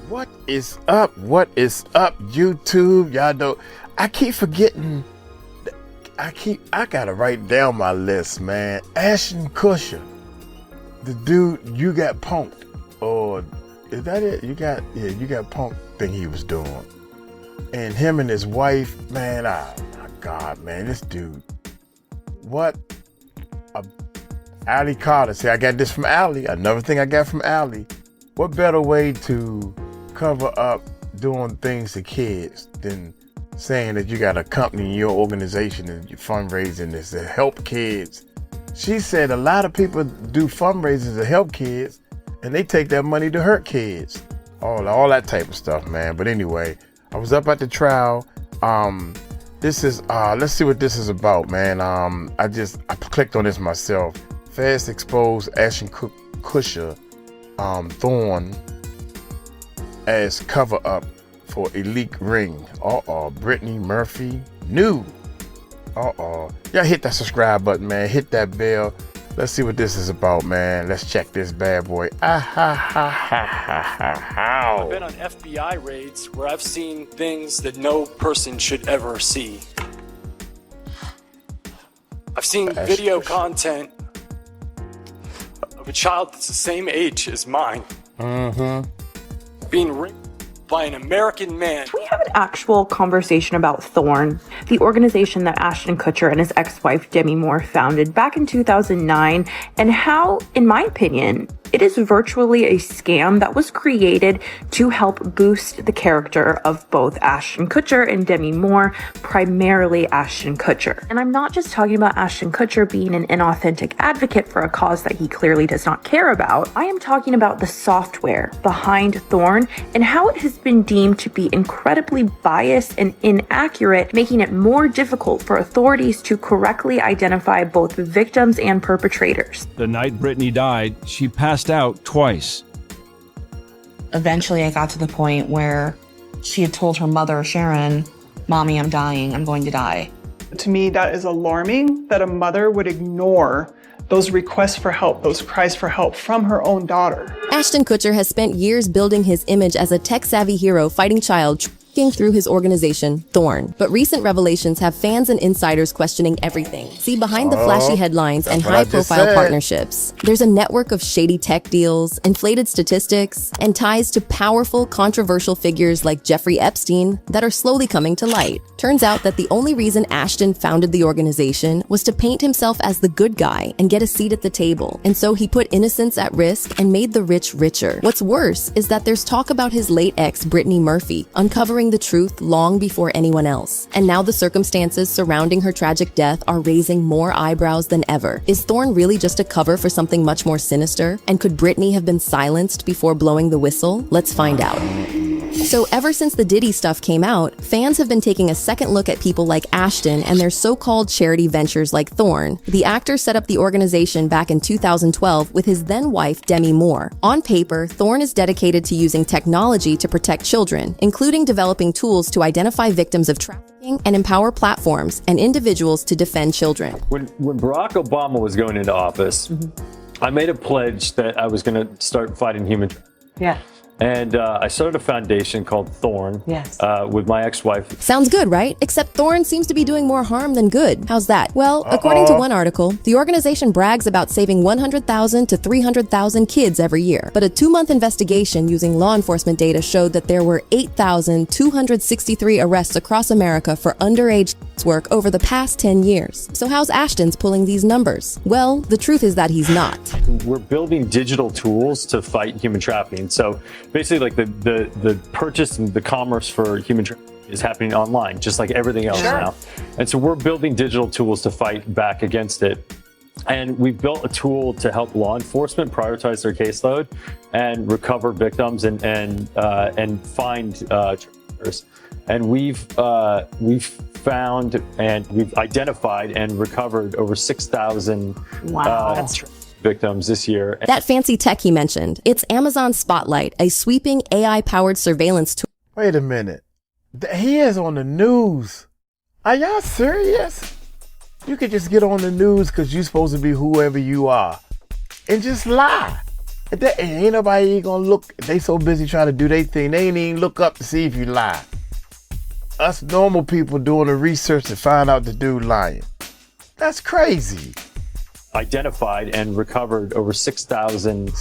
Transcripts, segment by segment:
What is up? What is up, YouTube? Y'all know I keep forgetting. I gotta write down my list, man. Ashton Kutcher, the dude you got punked, or is that it? You got punked thing he was doing, and him and his wife, man. Oh my God, man, this dude. What? Ali Carter. See, I got this from Ali. Another thing I got from Ali. What better way to cover up doing things to kids than saying that you got a company in your organization and you're fundraising this to help kids? She said a lot of people do fundraisers to help kids and they take that money to hurt kids. All that type of stuff, man. But anyway, I was up at the trial. This is let's see what this is about, man. I clicked on this myself. Fast exposed Ashton Kutcher, Thorne as cover up for a leak ring. Brittany Murphy new. Y'all hit that subscribe button, man. Hit that bell. Let's see what this is about, man. Let's check this bad boy. I've been on FBI raids where I've seen things that no person should ever see. I've seen video content of a child that's the same age as mine. Being raped by an American man. Can we have an actual conversation about Thorne, the organization that Ashton Kutcher and his ex-wife Demi Moore founded back in 2009, and how, in my opinion, it is virtually a scam that was created to help boost the character of both Ashton Kutcher and Demi Moore, primarily Ashton Kutcher. And I'm not just talking about Ashton Kutcher being an inauthentic advocate for a cause that he clearly does not care about. I am talking about the software behind Thorne and how it has been deemed to be incredibly biased and inaccurate, making it more difficult for authorities to correctly identify both victims and perpetrators. The night Britney died, she passed out twice. Eventually, I got to the point where she had told her mother, Sharon, "Mommy, I'm dying. I'm going to die." To me, that is alarming that a mother would ignore those requests for help, those cries for help from her own daughter. Ashton Kutcher has spent years building his image as a tech-savvy hero fighting child trafficking through his organization, Thorne. But recent revelations have fans and insiders questioning everything. See behind the flashy headlines and high-profile partnerships. There's a network of shady tech deals, inflated statistics, and ties to powerful, controversial figures like Jeffrey Epstein that are slowly coming to light. Turns out that the only reason Ashton founded the organization was to paint himself as the good guy and get a seat at the table. And so he put innocents at risk and made the rich richer. What's worse is that there's talk about his late ex, Brittany Murphy, uncovering the truth long before anyone else. And now the circumstances surrounding her tragic death are raising more eyebrows than ever. Is Thorne really just a cover for something much more sinister? And could Brittany have been silenced before blowing the whistle? Let's find out. So ever since the Diddy stuff came out, fans have been taking a second look at people like Ashton and their so-called charity ventures like Thorne. The actor set up the organization back in 2012 with his then-wife Demi Moore. On paper, Thorne is dedicated to using technology to protect children, including developing tools to identify victims of trafficking and empower platforms and individuals to defend children. When Barack Obama was going into office, I made a pledge that I was going to start fighting human trafficking. Yeah. And I started a foundation called Thorne with my ex-wife. Sounds good, right? Except Thorne seems to be doing more harm than good. How's that? Well, according to one article, the organization brags about saving 100,000 to 300,000 kids every year. But a 2-month investigation using law enforcement data showed that there were 8,263 arrests across America for underage work over the past 10 years. So how's Ashton's pulling these numbers? Well, the truth is that he's not. We're building digital tools to fight human trafficking. So basically, like the purchase and the commerce for human trafficking is happening online, just like everything else now. And so we're building digital tools to fight back against it. And we've built a tool to help law enforcement prioritize their caseload and recover victims and find traffickers. And we've found and we've identified and recovered over 6,000 victims this year. That fancy tech he mentioned, it's Amazon Spotlight, a sweeping AI-powered surveillance tool. Wait a minute. He is on the news. Are y'all serious? You could just get on the news because you're supposed to be whoever you are and just lie. Ain't nobody even gonna look. They so busy trying to do their thing, they ain't even look up to see if you lie. Us normal people doing the research to find out the dude lying. That's crazy. Identified and recovered over 6,000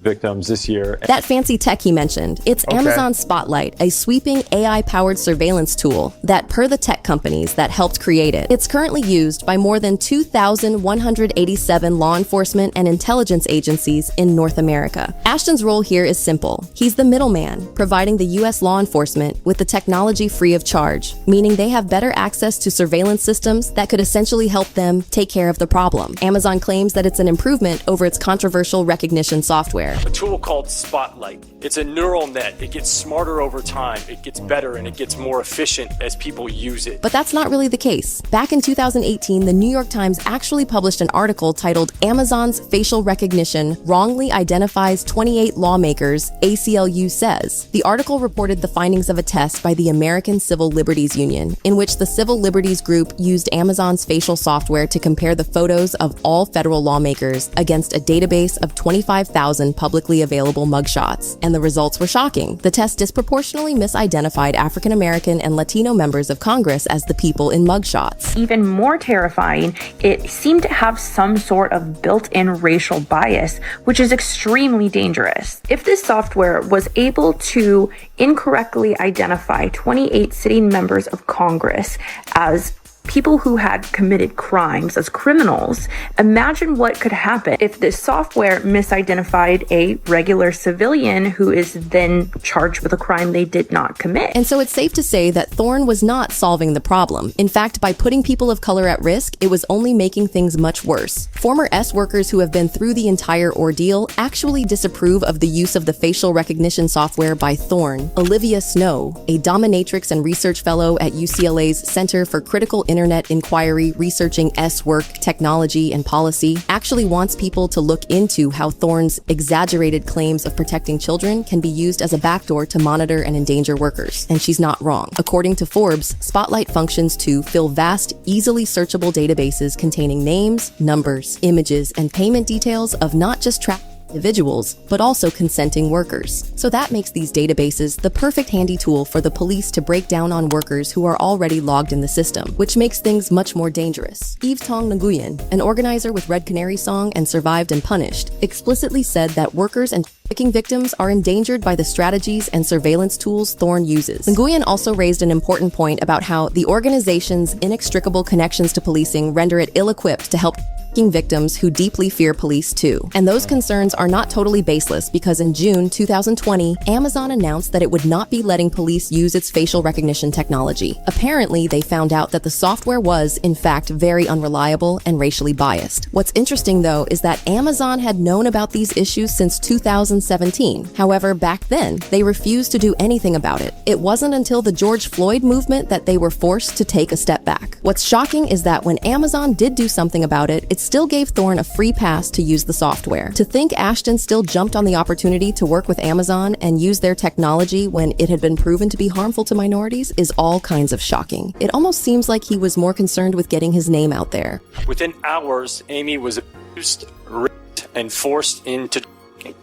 victims this year. That fancy tech he mentioned, it's Amazon Spotlight, a sweeping AI-powered surveillance tool that, per the tech companies that helped create it, it's currently used by more than 2,187 law enforcement and intelligence agencies in North America. Ashton's role here is simple. He's the middleman, providing the U.S. law enforcement with the technology free of charge, meaning they have better access to surveillance systems that could essentially help them take care of the problem. Amazon claims that it's an improvement over its controversial recognition software. A tool called Spotlight. It's a neural net. It gets smarter over time. It gets better and it gets more efficient as people use it. But that's not really the case. Back in 2018, the New York Times actually published an article titled "Amazon's Facial Recognition Wrongly Identifies 28 Lawmakers," ACLU says. The article reported the findings of a test by the American Civil Liberties Union, in which the Civil Liberties Group used Amazon's facial software to compare the photos of all federal lawmakers against a database of 25,000 publicly available mugshots, and the results were shocking. The test disproportionately misidentified African American and Latino members of Congress as the people in mugshots. Even more terrifying, it seemed to have some sort of built-in racial bias, which is extremely dangerous. If this software was able to incorrectly identify 28 sitting members of Congress as people who had committed crimes, as criminals, imagine what could happen if this software misidentified a regular civilian who is then charged with a crime they did not commit. And so it's safe to say that Thorne was not solving the problem. In fact, by putting people of color at risk, it was only making things much worse. Former S workers who have been through the entire ordeal actually disapprove of the use of the facial recognition software by Thorne. Olivia Snow, a dominatrix and research fellow at UCLA's Center for Critical Internet Inquiry researching S-work, technology, and policy, actually wants people to look into how Thorne's exaggerated claims of protecting children can be used as a backdoor to monitor and endanger workers. And she's not wrong. According to Forbes, Spotlight functions to fill vast, easily searchable databases containing names, numbers, images, and payment details of not just individuals, but also consenting workers. So that makes these databases the perfect handy tool for the police to break down on workers who are already logged in the system, which makes things much more dangerous. 𝗗𝗢𝗡𝗞𝗦, an organizer with Red Canary Song and Survived and Punished, explicitly said that workers and trafficking victims are endangered by the strategies and surveillance tools Thorne uses. Nguyen also raised an important point about how the organization's inextricable connections to policing render it ill-equipped to help victims who deeply fear police too. And those concerns are not totally baseless, because in June 2020, Amazon announced that it would not be letting police use its facial recognition technology. Apparently, they found out that the software was, in fact, very unreliable and racially biased. What's interesting, though, is that Amazon had known about these issues since 2017. However, back then, they refused to do anything about it. It wasn't until the George Floyd movement that they were forced to take a step back. What's shocking is that when Amazon did do something about it, it still gave Thorne a free pass to use the software. To think Ashton still jumped on the opportunity to work with Amazon and use their technology when it had been proven to be harmful to minorities is all kinds of shocking. It almost seems like he was more concerned with getting his name out there. Within hours, Amy was abused, raped, and forced into drinking.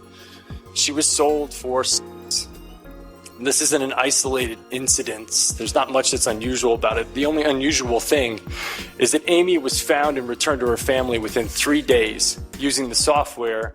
She was sold for sex. This isn't an isolated incident. There's not much that's unusual about it. The only unusual thing is that Amy was found and returned to her family within 3 days using the software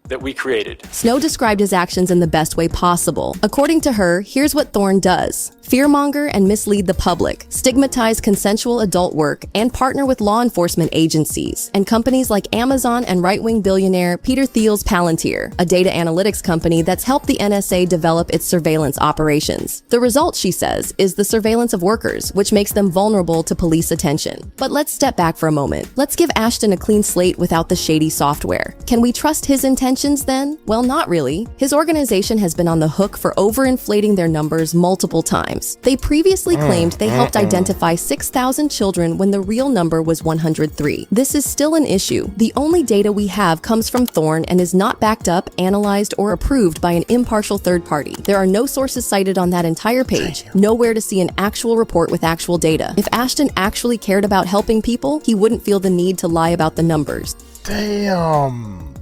that we created. Snow described his actions in the best way possible. According to her, here's what Thorne does: fearmonger and mislead the public, stigmatize consensual adult work, and partner with law enforcement agencies and companies like Amazon and right-wing billionaire Peter Thiel's Palantir, a data analytics company that's helped the NSA develop its surveillance operations. The result, she says, is the surveillance of workers, which makes them vulnerable to police attention. But let's step back for a moment. Let's give Ashton a clean slate without the shady software. Can we trust his intentions then? Well, not really. His organization has been on the hook for overinflating their numbers multiple times. They previously claimed they helped identify 6,000 children when the real number was 103. This is still an issue. The only data we have comes from Thorne and is not backed up, analyzed, or approved by an impartial third party. There are no sources cited on that entire page. Nowhere to see an actual report with actual data. If Ashton actually cared about helping people, he wouldn't feel the need to lie about the numbers. Damn.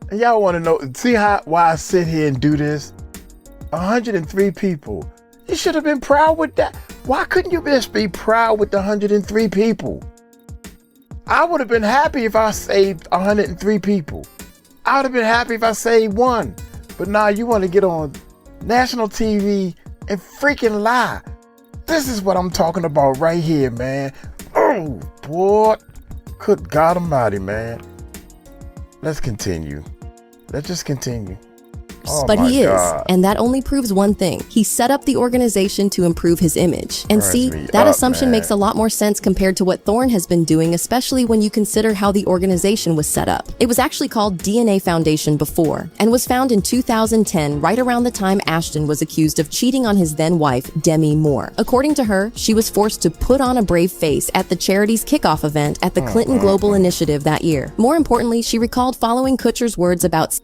And y'all want to know, see why I sit here and do this? 103 people. You should have been proud with that. Why couldn't you just be proud with the 103 people? I would have been happy if I saved 103 people. I would have been happy if I saved one. But now you want to get on national TV and freaking lie. This is what I'm talking about right here, man. Oh, boy. Good God Almighty, man. Let's continue. Let's just continue. Oh but he is, God. and that only proves one thing. He set up the organization to improve his image. And see, that assumption makes a lot more sense compared to what Thorne has been doing, especially when you consider how the organization was set up. It was actually called DNA Foundation before, and was found in 2010, right around the time Ashton was accused of cheating on his then-wife, Demi Moore. According to her, she was forced to put on a brave face at the charity's kickoff event at the Clinton Global Initiative that year. More importantly, she recalled following Kutcher's words about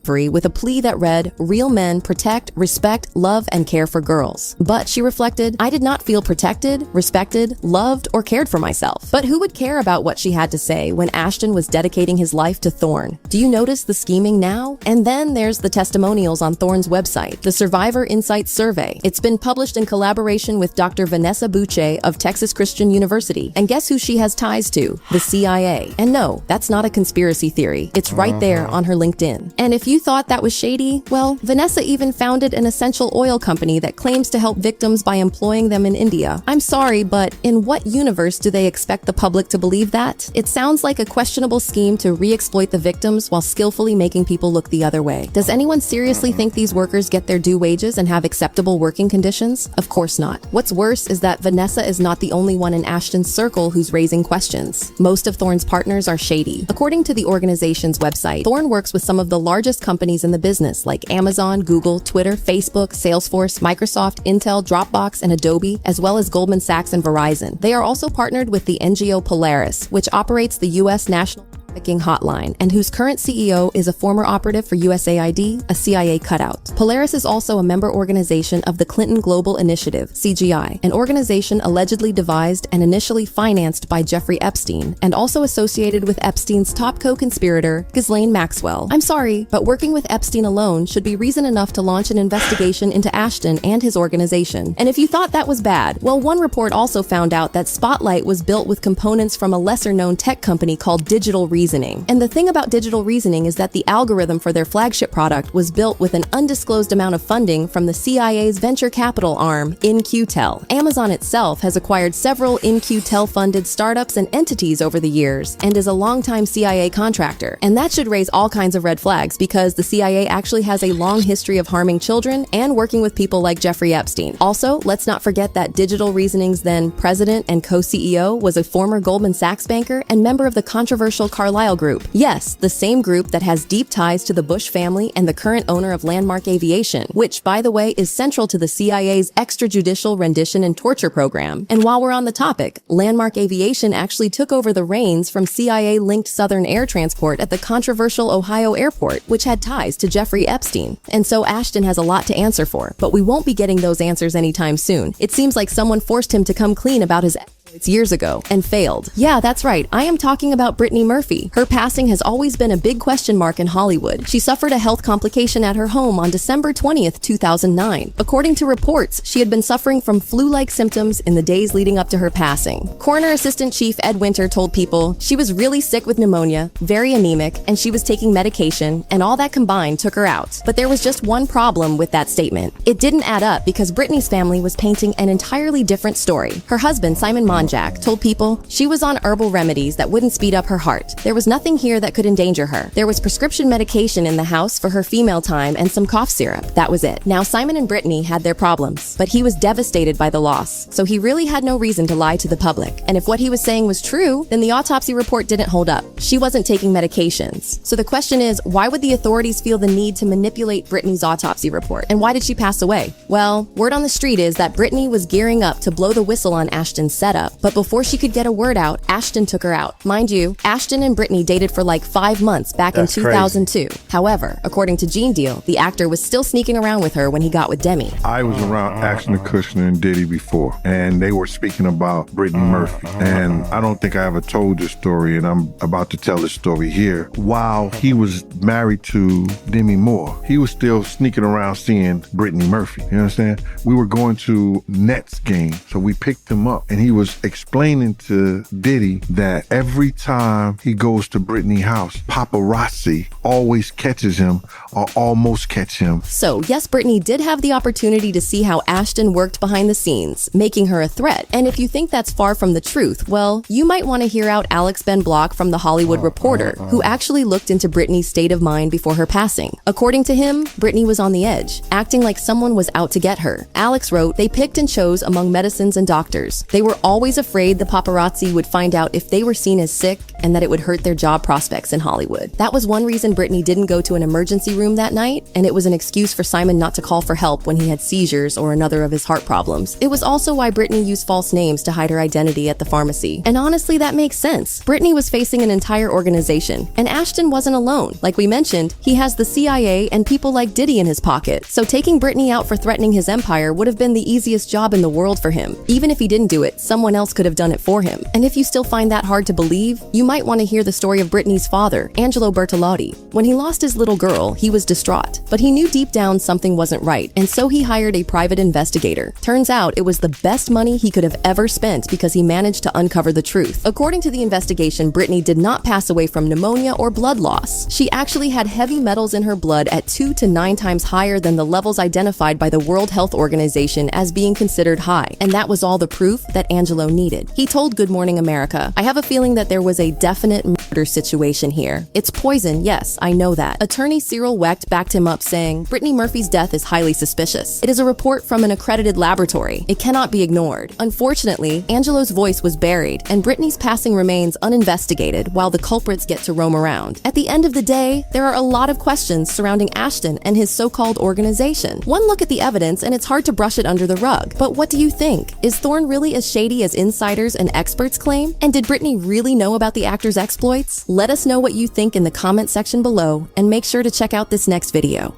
with a plea that read, "Real men protect, respect, love, and care for girls." But she reflected, "I did not feel protected, respected, loved, or cared for myself." But who would care about what she had to say when Ashton was dedicating his life to Thorne? Do you notice the scheming now? And then there's the testimonials on Thorne's website, the Survivor Insights Survey. It's been published in collaboration with Dr. Vanessa Buche of Texas Christian University. And guess who she has ties to? The CIA. And no, that's not a conspiracy theory. It's right there on her LinkedIn. And if you thought that was shady, well, Vanessa even founded an essential oil company that claims to help victims by employing them in India. I'm sorry, but in what universe do they expect the public to believe that? It sounds like a questionable scheme to re-exploit the victims while skillfully making people look the other way. Does anyone seriously think these workers get their due wages and have acceptable working conditions? Of course not. What's worse is that Vanessa is not the only one in Ashton's circle who's raising questions. Most of Thorne's partners are shady. According to the organization's website, Thorne works with some of the largest companies in the business like Amazon, Google, Twitter, Facebook, Salesforce, Microsoft, Intel, Dropbox, and Adobe, as well as Goldman Sachs and Verizon. They are also partnered with the NGO Polaris, which operates the U.S. National Trafficking Hotline, and whose current CEO is a former operative for USAID, a CIA cutout. Polaris is also a member organization of the Clinton Global Initiative, CGI, an organization allegedly devised and initially financed by Jeffrey Epstein, and also associated with Epstein's top co-conspirator, Ghislaine Maxwell. I'm sorry, but working with Epstein alone should be reason enough to launch an investigation into Ashton and his organization. And if you thought that was bad, well, one report also found out that Spotlight was built with components from a lesser-known tech company called Digital Reasoning. And the thing about Digital Reasoning is that the algorithm for their flagship product was built with an undisclosed amount of funding from the CIA's venture capital arm, 𝗟𝗡𝗏. Amazon itself has acquired several 𝗟𝗡𝗏-funded startups and entities over the years and is a longtime CIA contractor. And that should raise all kinds of red flags because the CIA actually has a long history of harming children and working with people like Jeffrey Epstein. Also, let's not forget that Digital Reasoning's then president and co-CEO was a former Goldman Sachs banker and member of the controversial Carlyle Group. Yes, the same group that has deep ties to the Bush family and the current owner of Landmark Aviation, which, by the way, is central to the CIA's extrajudicial rendition and torture program. And while we're on the topic, Landmark Aviation actually took over the reins from CIA-linked Southern Air Transport at the controversial Ohio airport, which had ties to Jeffrey Epstein. And so Ashton has a lot to answer for, but we won't be getting those answers anytime soon. It seems like someone forced him to come clean about his years ago and failed. Yeah, that's right. I am talking about Brittany Murphy. Her passing has always been a big question mark in Hollywood. She suffered a health complication at her home on December 20th, 2009. According to reports, she had been suffering from flu-like symptoms in the days leading up to her passing. Coroner Assistant Chief Ed Winter told People she was really sick with pneumonia, very anemic, and she was taking medication, and all that combined took her out. But there was just one problem with that statement. It didn't add up because Brittany's family was painting an entirely different story. Her husband, Simon Monjack, told People she was on herbal remedies that wouldn't speed up her heart. There was nothing here that could endanger her. There was prescription medication in the house for her female time and some cough syrup. That was it. Now, Simon and Brittany had their problems, but he was devastated by the loss, so he really had no reason to lie to the public. And if what he was saying was true, then the autopsy report didn't hold up. She wasn't taking medications. So the question is, why would the authorities feel the need to manipulate Brittany's autopsy report? And why did she pass away? Well, word on the street is that Brittany was gearing up to blow the whistle on Ashton's setup But before she could get a word out, Ashton took her out. Mind you, Ashton and Brittany dated for like 5 months back in 2002. However, according to Gene Deal, the actor was still sneaking around with her when he got with Demi. I was around Ashton Kutcher and Diddy before, and they were speaking about Brittany Murphy. And I don't think I ever told this story, and I'm about to tell this story here. While he was married to Demi Moore, he was still sneaking around seeing Brittany Murphy. You understand? We were going to Nets game, so we picked him up, and he was explaining to Diddy that every time he goes to Brittany's house, paparazzi always catches him or almost catch him. So yes, Brittany did have the opportunity to see how Ashton worked behind the scenes, making her a threat. And if you think that's far from the truth, well, you might want to hear out Alex Ben Block from The Hollywood Reporter, who actually looked into Brittany's state of mind before her passing. According to him, Brittany was on the edge, acting like someone was out to get her. Alex wrote, they picked and chose among medicines and doctors. They were always afraid the paparazzi would find out if they were seen as sick and that it would hurt their job prospects in Hollywood. That was one reason Brittany didn't go to an emergency room that night, and it was an excuse for Simon not to call for help when he had seizures or another of his heart problems. It was also why Brittany used false names to hide her identity at the pharmacy. And honestly, that makes sense. Brittany was facing an entire organization, and Ashton wasn't alone. Like we mentioned, he has the CIA and people like Diddy in his pocket, so taking Brittany out for threatening his empire would have been the easiest job in the world for him. Even if he didn't do it, someone else could have done it for him. And if you still find that hard to believe, you might want to hear the story of Brittany's father, Angelo Bertolotti. When he lost his little girl, he was distraught, but he knew deep down something wasn't right, and so he hired a private investigator. Turns out it was the best money he could have ever spent because he managed to uncover the truth. According to the investigation, Brittany did not pass away from pneumonia or blood loss. She actually had heavy metals in her blood at 2 to 9 times higher than the levels identified by the World Health Organization as being considered high, and that was all the proof that Angelo needed. He told Good Morning America, I have a feeling that there was a definite murder situation here. It's poison, yes, I know that. Attorney Cyril Wecht backed him up, saying, Brittany Murphy's death is highly suspicious. It is a report from an accredited laboratory. It cannot be ignored. Unfortunately, Angelo's voice was buried, and Brittany's passing remains uninvestigated while the culprits get to roam around. At the end of the day, there are a lot of questions surrounding Ashton and his so-called organization. One look at the evidence and it's hard to brush it under the rug. But what do you think? Is Thorne really as shady as insiders and experts claim? And did Brittany really know about the actor's exploits? Let us know what you think in the comment section below, and make sure to check out this next video.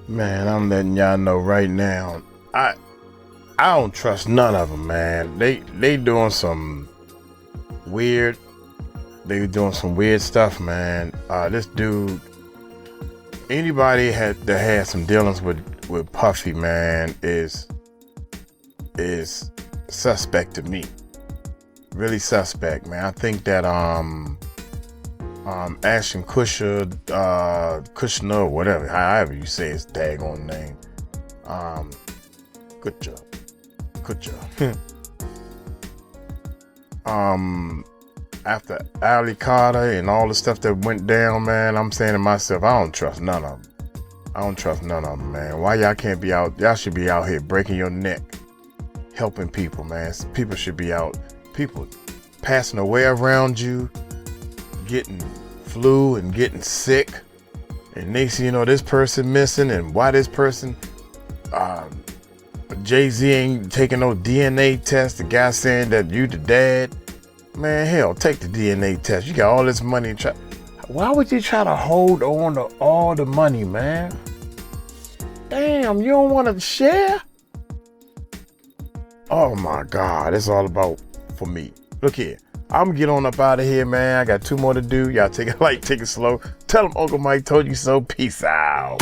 Man, I'm letting y'all know right now, I don't trust none of them, man. They doing some weird stuff, man. This dude, anybody that had some dealings with Puffy, man, is suspect to me. Really suspect, man. I think that Ashton Kutcher, Kutcher, whatever, however you say his daggone name, Kutcher. After 𝗟𝗡𝗡𝗞𝗦 and all the stuff that went down, man, I'm saying to myself, I don't trust none of them. I don't trust none of them, man. Why y'all can't be out? Y'all should be out here breaking your neck, helping people, man. People should be out. People passing away around you, getting flu and getting sick, and next thing you know, this person missing, and why this person, Jay-Z ain't taking no DNA test. The guy saying that you the dad. Man, hell, take the DNA test. You got all this money. Why would you try to hold on to all the money, man? Damn, you don't want to share? Oh my God, it's all about for me. Look here, I'm gonna get on up out of here, man. I got 2 more to do. Y'all take it light, take it slow. Tell them Uncle Mike told you so. Peace out.